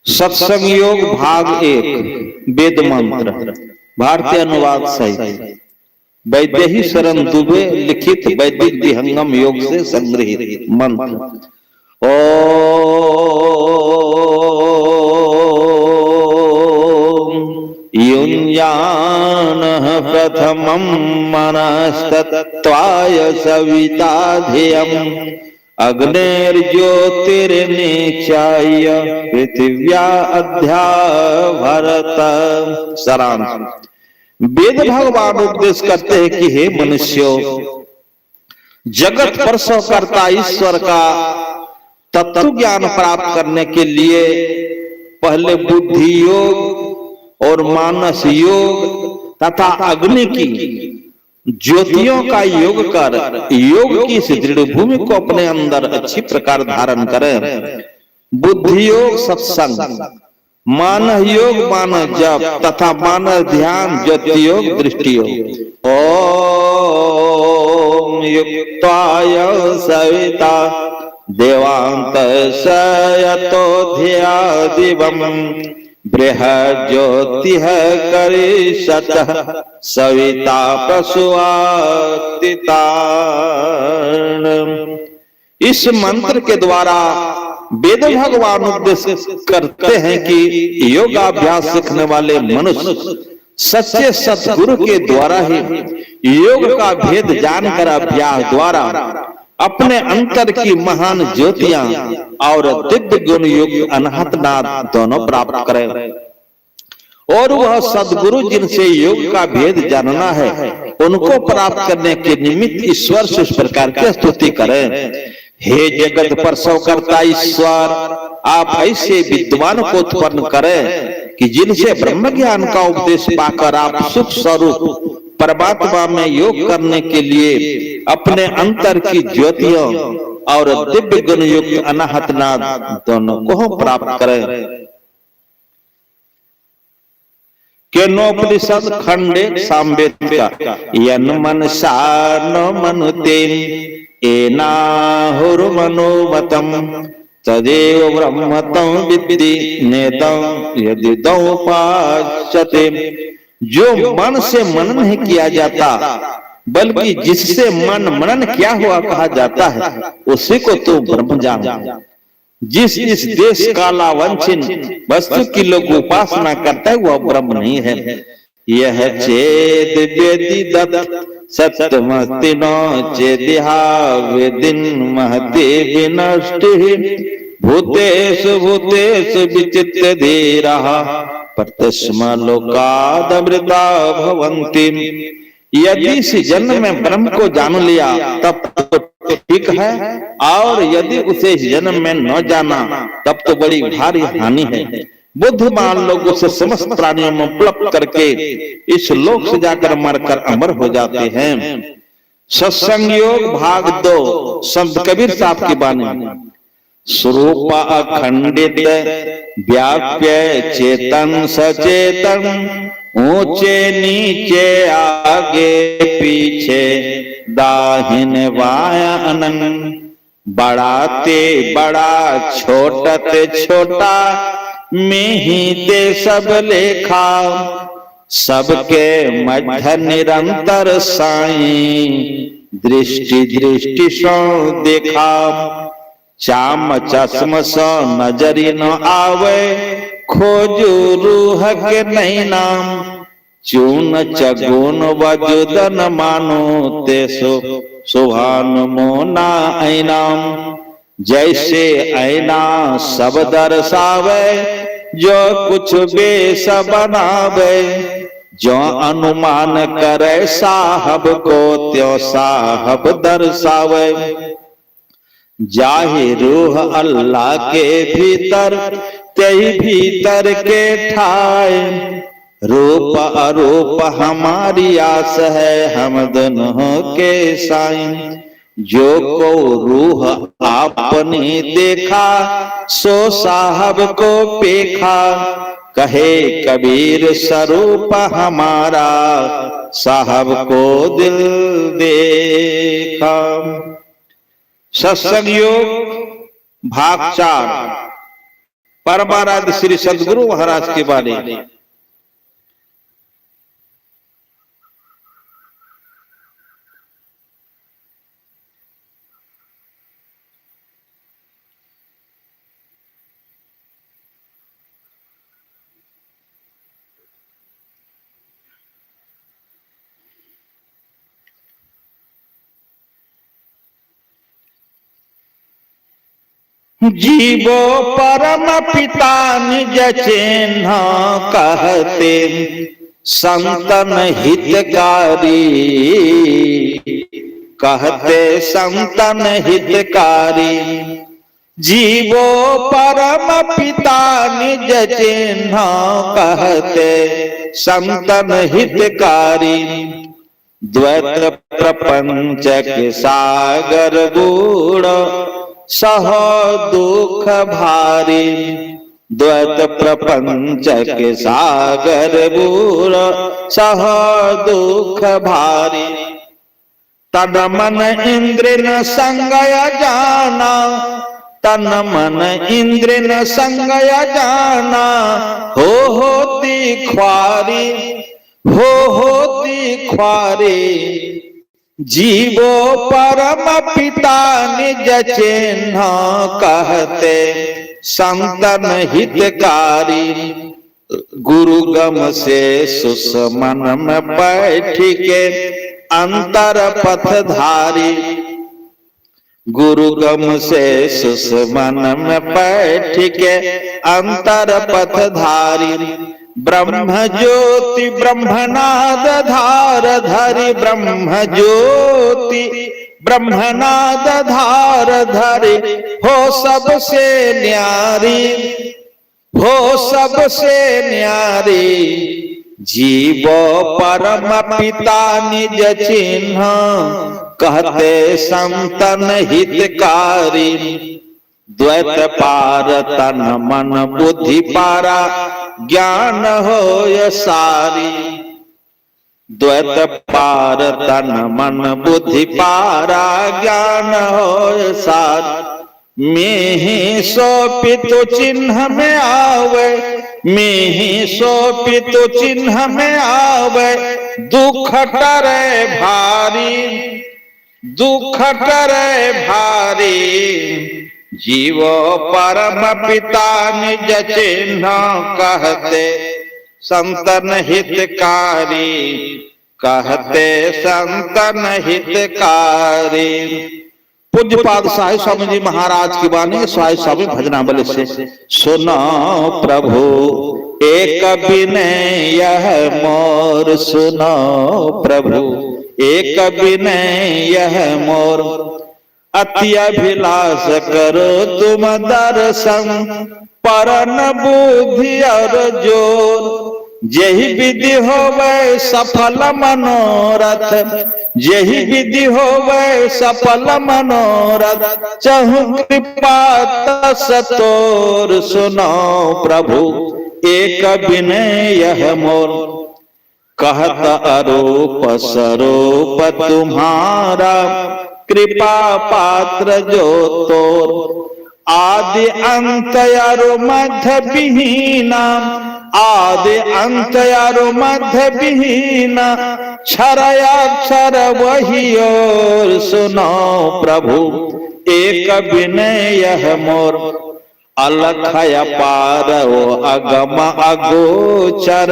सत्संग योग भाग 1 वेद मंत्र भारतीय अनुवाद सहित वैदेही शरण दुबे लिखित वैदिक विहंगम योग से संग्रहित मंत्र। युञ्जानः प्रथमं मनस्तत्त्वाय सविता धियम् अग्निर्ज्योतिर्निचाय पृथिव्या अध्या भरत। सारांश। वेद भगवान उपदेश करते हैं कि हे मनुष्यों, जगत प्रसव करता ईश्वर का तत्व ज्ञान प्राप्त करने के लिए पहले बुद्धि योग और मानस योग तथा अग्नि की ज्योतियों का योग कर योग की इस दृढ़ भूमि को अपने अंदर अच्छी प्रकार धारण करें। बुद्धि योग सत्संग, मानस योग मानस जप तथा मानस ध्यान, ज्योति योग दृष्टि योग। ओम युक्ताय सविता देवांतशयतो धिया दिवम् बृहज्योतिः करिष्यतः सविता प्रसूतितान्। इस मंत्र के द्वारा वेद भगवान उपदेश करते हैं कि योगाभ्यास सीखने वाले मनुष्य सच्चे सतगुरु के द्वारा ही योग का भेद जानकर अभ्यास द्वारा अपने अंतर की महान ज्योतियां और दिव्य गुण युक्त अनाहत नाद दोनों प्राप्त करें और वह सदगुरु जिनसे योग का भेद जानना है उनको प्राप्त करने के निमित्त ईश्वर से इस प्रकार की स्तुति करें। हे जगत प्रसव करता ईश्वर, आप ऐसे विद्वान को उत्पन्न करें कि जिनसे ब्रह्म ज्ञान का उपदेश पाकर आप सुख स्वरूप परमात्मा में योग करने के लिए अपने अंतर की ज्योतियों और दिव्य गुण युक्त अनाहत नाद दोनों को प्राप्त करें। केनोपनिषद खंडे सामवेदिका यन मनसा न मनुते एनाहुर्मनोमतं तदेव ब्रह्मतं विद्धि नेतं यदिदमुपास्यते। जो मन से मनन नहीं किया जाता बल्कि जिससे मन मनन किया हुआ कहा जाता है उसी को तो ब्रह्म जान। जिस इस देश काला वंचित वस्तु की लोग उपासना करता है वह ब्रह्म नहीं है। यह चेद वेदिदत् सत्यमस्ति न चेदिहा वेदिन महते विनष्टिः भूतेषु भूतेषु विचित्य धीरः प्रत्यस्मा लोकादमृता भवन्ति। यदि इस जन्म में ब्रह्म को जान लिया तब तो ठीक है, और यदि उसे इस जन्म में न जाना तब तो बड़ी भारी हानि है। बुद्धिमान लोग उसे समस्त प्राणियों में उपलब्ध करके इस लोक से जाकर मरकर अमर हो जाते हैं। सत्संग योग भाग 2 संत कबीर साहब की वाणी। स्वरूप अखंडित व्याप्य चेतन सचेतन, ऊंचे नीचे आगे पीछे दाहिने बायां अनंत, बढ़ाते बड़ा छोटते छोटा में ही दे सब लेखा, सबके मध्य निरंतर साईं दृष्टि दृष्टि सो देखा। चाम चश्म सो नजरी न आवे, खोजू रूह के नहीं नाम, चून चगुन वजुदन मानो तेसो सुभान मोना ऐनाम। जैसे ऐना सब दर्शावे जो कुछ बेस बनावे, जो अनुमान करे साहब को त्यों साहब दर्शावे। जाहि रूह अल्लाह के भीतर तेहि भीतर के ठाए, रूप अरूप हमारी आस है हम दोनों के साईं। जो को रूह आपने देखा सो साहब को पेखा, कहे कबीर स्वरूप हमारा साहब को दिल देखा। सत्संग योग भाग 4 परमाराध्य श्री सद्गुरु महाराज की वाणी। जीवो परम पिता निज चिन्ह कहते संतन हितकारी, कहते संतन हितकारी। जीवो परम पिता निज चिन्ह कहते संतन हितकारी। द्वैत प्रपंच के सागर बूढ़ सह दुख भारी। द्वैत प्रपंच के सागर बूढ़ सह दुख भारी। तन मन इंद्र न संगय जाना, तन मन इंद्र न संगय जाना। होती ख्वारी, होती ख्वारी। जीवो परम पिता निज चिन्ह कहते संतन हितकारी। गुरु गम से सुसमन में बैठ के अंतर पथ धारी। गुरु गम से सुसमन में बैठ के अंतर पथ धारी। ब्रह्म ज्योति ब्रह्मनाद धार धरि, ब्रह्म ज्योति ब्रह्मनाद धार धरि। हो सबसे न्यारी, हो सबसे न्यारी। जीवो परम पिता निज चिन्ह कहते संतन हितकारी। द्वैत पार तन मन बुद्धि पारा ज्ञान होय सारी। द्वैत पार तन मन बुद्धि पारा ज्ञान होय सारी। मैं ही सोपितु चिन्ह में आवे, मैं ही सोपितु चिन्ह में आवे। दुख टरे भारी, दुख टरे भारी। जीवो परम पिता निज चिन्ह कहते संतन हितकारी, कहते संतन हितकारी। पूज्यपाद साहिब स्वामी जी महाराज की वाणी साहिब स्वामी भजनावली से। सुनो प्रभु एक विनय यह मोर, सुनो प्रभु एक विनय यह मोर। अति अभिलाष करो तुम दर्शन, परन बुद्धि और जोर। यही विधि होवे सफल मनोरथ, यही विधि होवे सफल मनोरथ। चहु कृपा तस तोर, सुनो प्रभु एक विनय यह मोर। कहत अरूप स्वरूप तुम्हारा, कृपा पात्र जो तोर। आदि अंत अरु मध्य विहीना, आदि अंत अरु मध्य विहीना। क्षरयाक्षर वही और, सुनो प्रभु एक विनय यह मोर। अलख अपार ओ अगम अगोचर,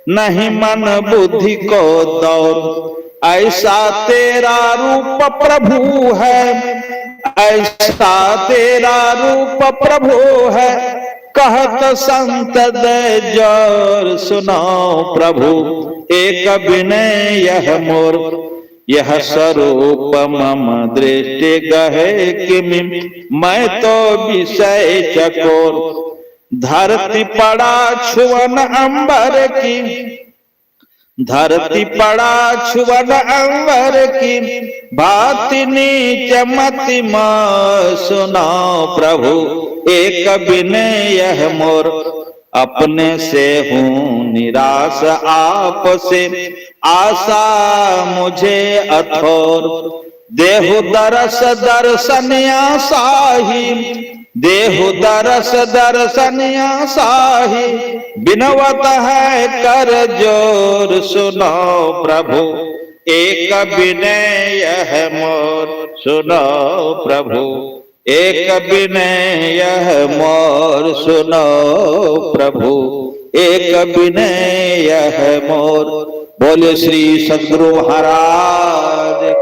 नहीं मन बुद्धि को दौर। ऐसा तेरा रूप प्रभु है, ऐसा तेरा रूप प्रभु है। कहत संत दे जोर, सुनो प्रभु एक विनय यह मोर। यह स्वरूप मम दृष्टि गहे किमि, मैं तो विषय चकोर। धरती पड़ा छुवन अंबर की, धरती पड़ा छुवन अंबर की। भाति नीच मति माँ, सुनो प्रभु एक विनय यह मोर। अपने से हूँ निराश आप से, आशा मुझे अथोर। देहु दरस दर्शन आसाही, देहु दरस दर्शन आसाही, बिनवत है कर जोर सुनो प्रभु, एक विनय है मोर सुनो प्रभु, एक विनय है मोर सुनो प्रभु, एक विनय है मोर। बोले श्री सद्गुरु महाराज।